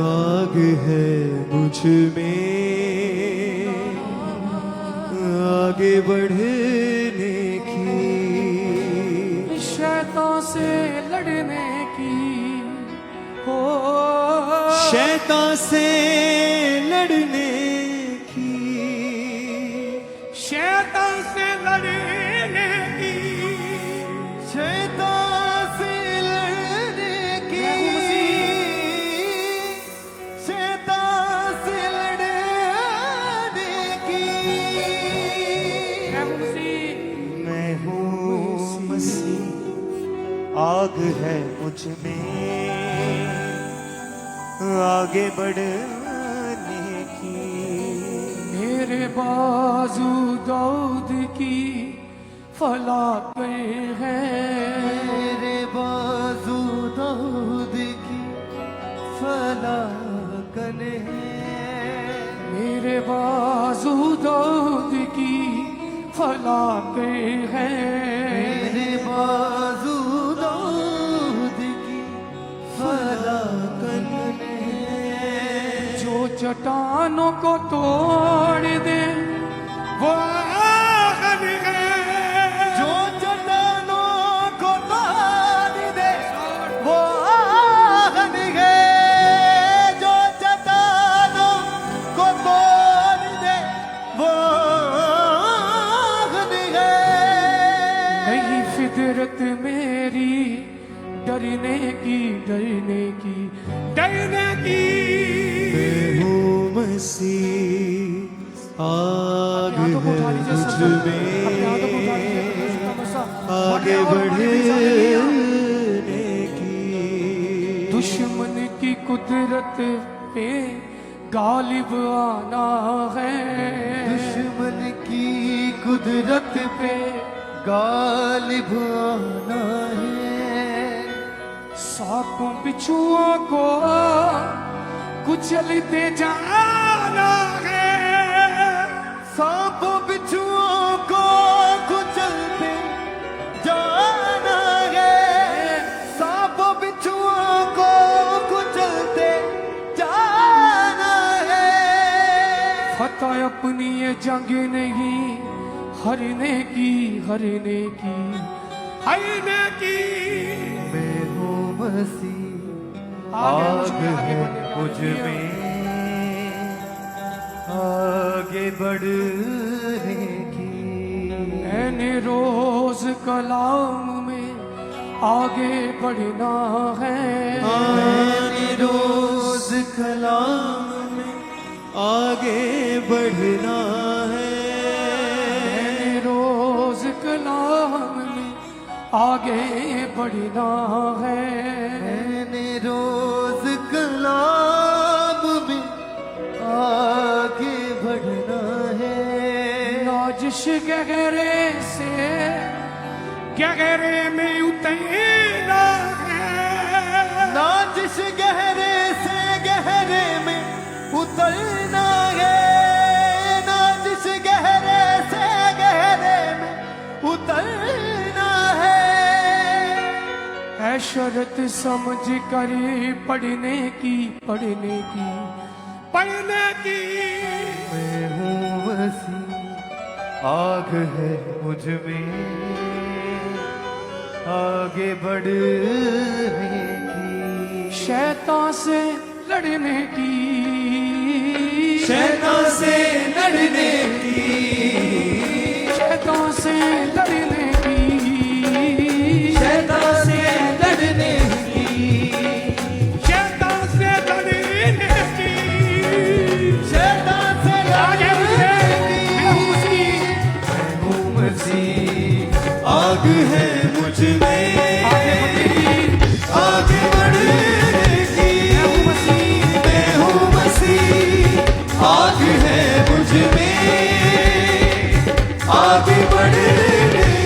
आग है मुझ में आगे बढ़ने की, शैतान से लड़ने की हो, शैतान से लड़ने की, शैतान से लड़ने की, शैतान से लड़ने की, शैतान से लड़ने की। मैं हूँ मसीह, आग है मुझ में आगे बढ़ने की। मेरे बाजू दाऊद की फलाकें हैं, मेरे बाजू दाऊद की फलाकन है, मेरे बाजू दाऊद की फलाकें हैं, मेरे बाजू दाऊद की फलाकन है। जो चट्टानों को तोड़ दे वो आग है, जो चट्टानों को तोड़ दे वो आग है, जो चट्टानों को तोड़ दे वो आग है। नई फितरत मेरी डरने की, डरने की, डरने की। मैं हूँ मसीह, आग है मुझ में आगे बढ़ने की। दुश्मन की कुदरत पे गालिब आना है, दुश्मन की कुदरत पे गालिब आना है। सांपों बिच्छुओं को कुचलते जाना है, सांपों बिच्छुओं को कुचलते जाना है, सांपों बिच्छुओं को कुचलते जाना है। फतह अपनी ये जंग नहीं हरने की, हरने की, हरने की। मैं हूँ मसीह, आग है मुझ में आगे बढ़ने की। मैंने रोज कलाम में आगे बढ़ना है, मैंने रोज कलाम में आगे बढ़ना है, मैंने रोज कलाम में आगे बढ़ना है, मैंने रोज कलाम में आगे बढ़ना है। नाजिश गहरे से गहरे में उतरना है, नाजिश गहरे से गहरे में उतरना है, नाजिश गहरे से गहरे में उतरना है। है शर्त समझ कर पढ़ने की, पढ़ने की, पढ़ने की। मैं हूँ मसीह, आग है मुझ में आगे बढ़ने की। शैतान से लड़ने की, शैतान से लड़ने की, शैतान से लड़ने की, शैतान से लड़ने की, शैतान से लड़ने की, शैतान से आगे लड़ने मैं हूँ मसीह, मैं हूँ मसीह, आग है मुझ में आगे बढ़ने की। मैं हूँ मसीह, मैं हूँ मसीह, आग है मुझ में आगे बढ़ने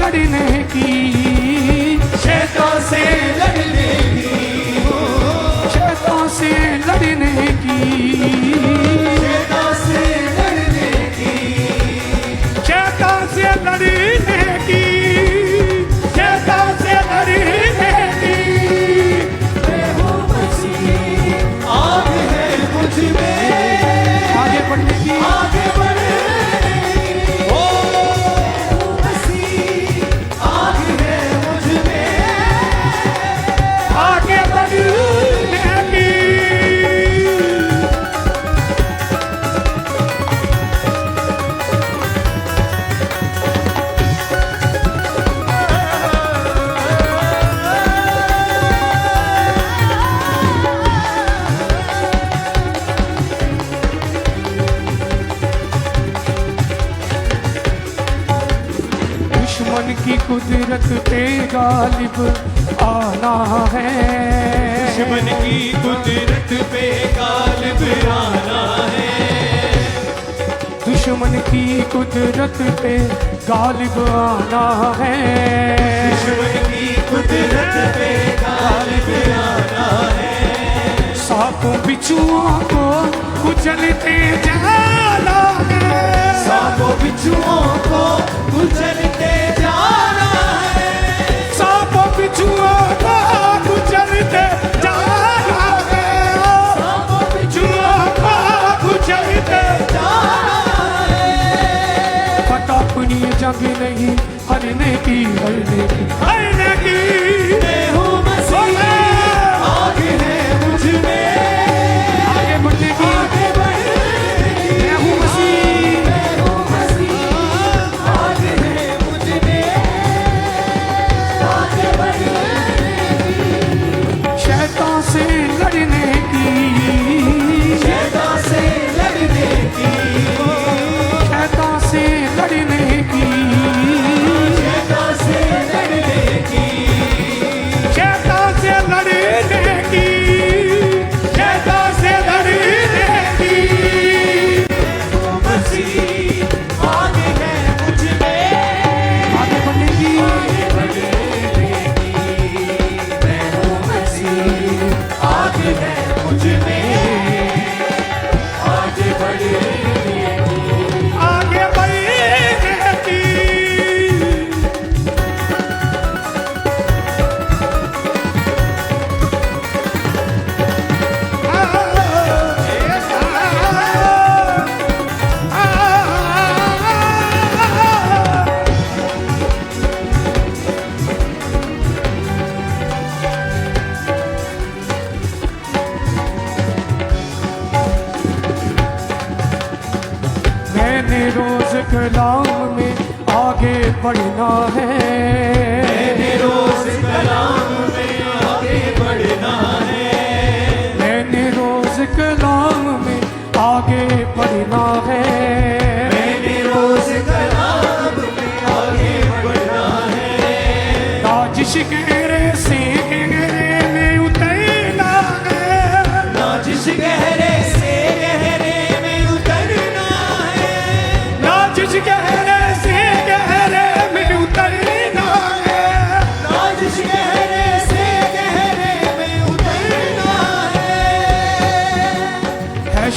लड़ने की, शैतान से लड़ने की, शैतान से लड़ने की, शैतान से लड़ने की, शैतान से लड़ने की, शैतान से लड़ने की। मैं हूँ मसीह, आग है मुझ में, आगे बढ़ने की, आगे बढ़ने की। ओ मसीह, आग है मुझ में, आगे बढ़ने की। दुश्मन की कुदरत पे गालिब आना है, दुश्मन की कुदरत पे गालिब आना है, दुश्मन की कुदरत पे गालिब आना है, दुश्मन की कुदरत पे गालिब आना है। सांपों बिच्छुओं को कुचलते जाना है, सांपों बिच्छुओं को कुचलते जाना है, सांपों बिच्छुओं को कुचलते जाना है, सांपों बिच्छुओं को कुचलते जाना है। पता अपनी जंग नहीं हरने की, हरने की, हरने की। मैं हूँ मसीह, आग है मुझ में, आगे बढ़ने की, आगे बढ़ने की। मैं हूँ मसीह, मैं हूँ मसीह, आग है मुझ में, आगे बढ़ने की। शैतान से लड़ने की, शैतान से लड़ने की, शैतान से लड़ने की, शैतान से लड़ने की, शैतान से लड़ने की, शैतान से लड़ने की। मसीह आग है मुझ में, आगे बढ़ने की, आगे बढ़ने की। मैं हूँ मसीह, आग है मुझ में, आगे बढ़ने की। आगे बढ़ने की। मैंने रोज कलाम में आगे बढ़ना है, मैंने रोज कलाम में आगे बढ़ना है, मैंने रोज कलाम में आगे बढ़ना है, मैंने रोज कलाम में आगे बढ़ना है। नाजिश गहरे से गहरे में उतरना है, नाजिश गहरे से गहरे में उतरना है, नाजिश गहरे से गहरे में उतरना है, नाजिश गहरे से गहरे में उतरना है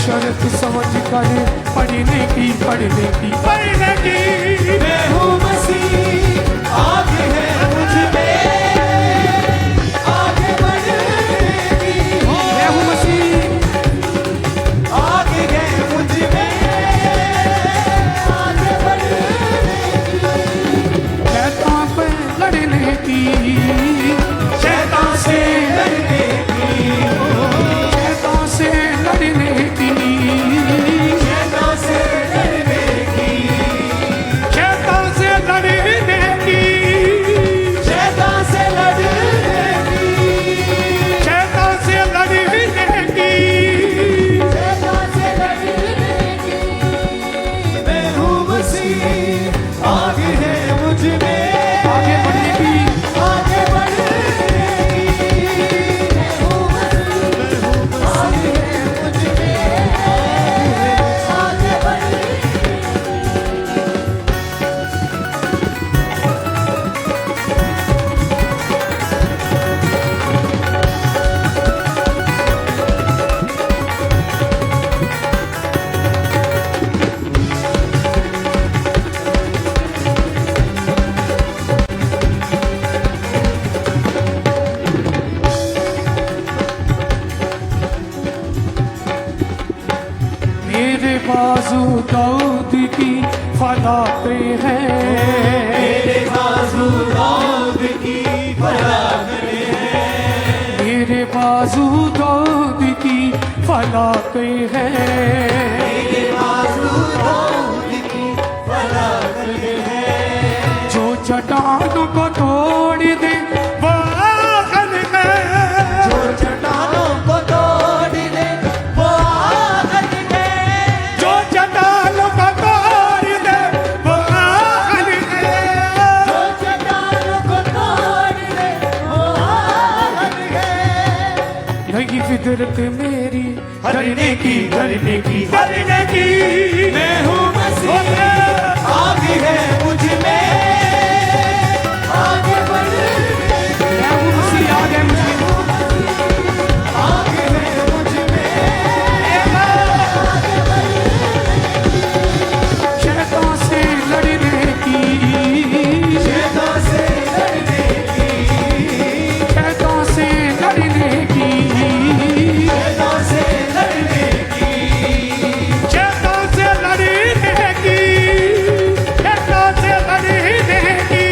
शर्त समझ कर पढ़ने की, पढ़ने की, पढ़ने की। मैं हूँ मसीह, आग है मुझ में, आगे बढ़ने की। मैं हूँ मसीह, आग है मुझ में, आगे बढ़ने की। शैतान पे लड़ने की, शैतान से लड़ने की, शैतान से लड़ने की, शैतान से लड़ने की। दाऊद की फलाते हैं, मेरे बाजू दाऊद की फलाते हैं, मेरे बाजू दाऊद की फलाते हैं, मेरे बाजू दाऊद की फलाते हैं, जो चट्टानों को तोड़ दे वो आगन है, जो चट्टानों को तोड़ दे वो आगन है, जो चट्टानों को तोड़ दे वो आगन है, जो चट्टानों को तोड़ दे वो आगन है। नहीं फितरत मेरी डरने की डरने की डरने की, मैं हूँ मसीह, आग है मुझ में, आगे बढ़, मैं हूँ मसीह, आगे मुझे, आग है मुझ में, शैतान से लड़ने की, शैतान से लड़ने की, शैतान से लड़ने की, शैतान से लड़ने की, शैतान से लड़ने की, शैतान से लड़ने की।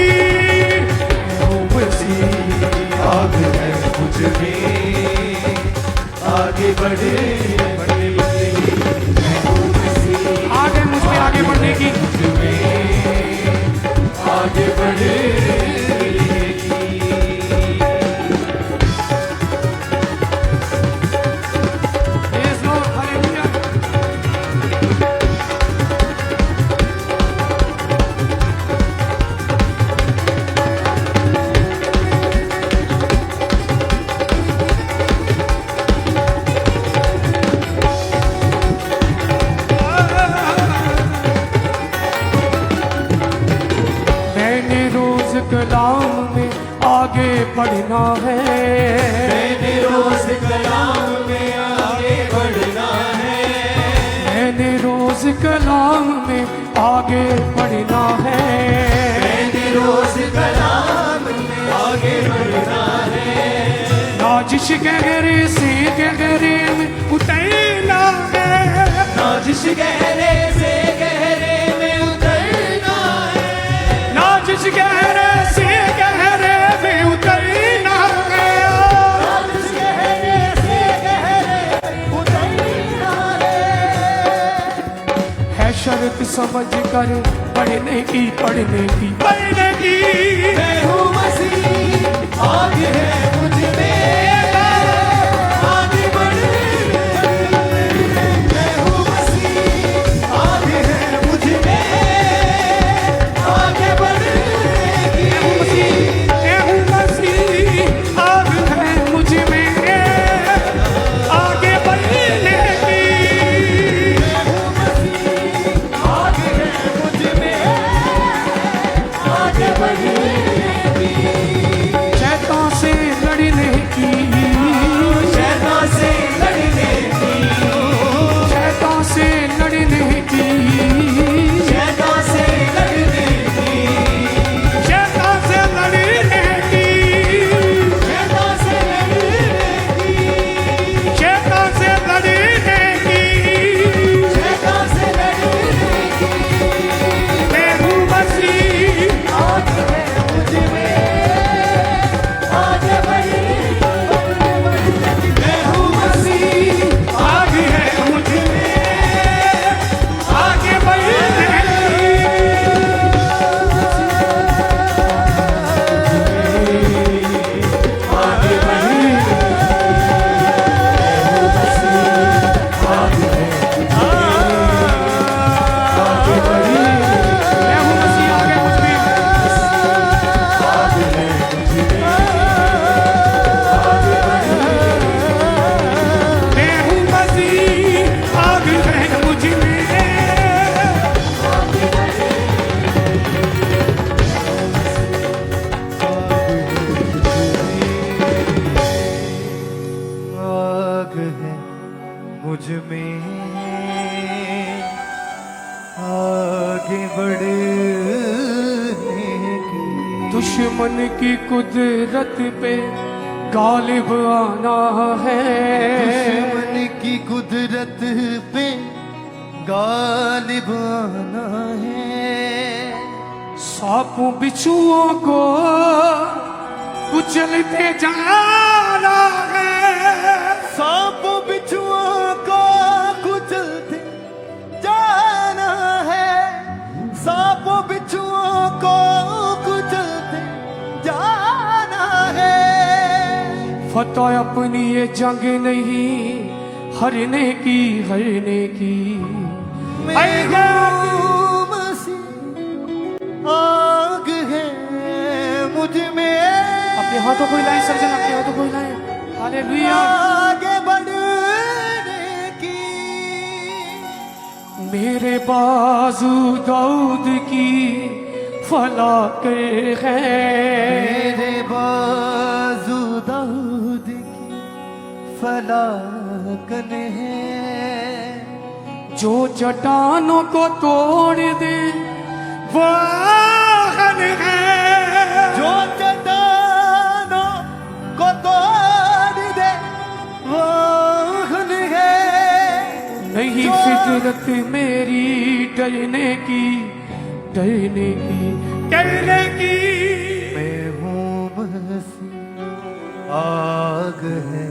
हूँ मसीह, आग है मुझ में, आगे बढ़े बढ़े मैं हूँ मसीह, आगे मुझ पे आगे बढ़ने की, मुझ में आगे बढ़े Praise Lord, hallelujah। मैंने रोज कलाम में आगे बढ़ना है, मैंने रोज कलाम में आगे बढ़ना है, मैंने रोज कलाम में आगे बढ़ना है, मैंने रोज कलाम में आगे बढ़ना है, नाजिश गहरे से गहरे में उतरना है, नाजिश गहरे से गहरे में उतरना है, नाजिश गहरे से गहरे में उतरना है, नाजिश गहरे से गहरे में उतरना है शर्त समझ कर पढ़ने की पढ़ने की पढ़ने की। मैं हूँ मसीह, आग है मुझ में, आगे बढ़, मैं हूँ मसीह, आग है मुझ में, आगे बढ़ने की, मैं हूँ मसीह, आग है मुझ में आगे बढ़ने की। मैं हूँ मसीह, आग है मुझ में, आगे बढ़ने की, शैतान से लड़ने की, शैतान से लड़ने की, शैतान से लड़ने की, शैतान से लड़ने की, शैतान से लड़ने की, शैतान से लड़ने की, शैतान से लड़ने की। शैतान से लड़ने की, मैं हूँ मसीह, आग है मुझ में, आगे बढ़े, मैं हूँ मसीह, आग है मुझ में आगे बढ़ने आगे बढ़े, आगे बढ़े, मैं हूँ मसीह, आगे मुझ में आग है मुझ में, आगे बढ़े, मैं हूँ मसीह, आग है मुझ में। आग है मुझ में, आगे बढ़ने की, दुश्मन की कुदरत पे गालिब आना है, दुश्मन की कुदरत पे गालिब आना है। सांपों बिच्छुओं को कुचलते जाना है। सांपों बिच्छुओं को कुचलते जाना है। सांपों बिच्छुओं को कुचलते जाना है। फतह अपनी ये जंग नहीं हरने की आग है मुझ में। अपने हाथों को हिलाएं सर्जन, अपने हाथों को हिलाएं। हालेलुया। आगे बढ़ने की मेरे बाजू दाऊद की फलाक है। मेरे बाजू दाऊद की फलाकन है। जो चट्टानों को तोड़ दे वो आगन है। जो चट्टानों को तोड़ दे वो आगन है। नहीं फितरत मेरी डरने की मैं हूँ मसीह, आग है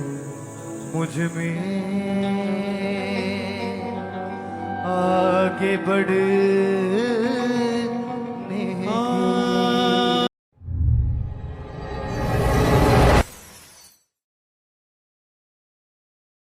मुझ में। आगे बढ़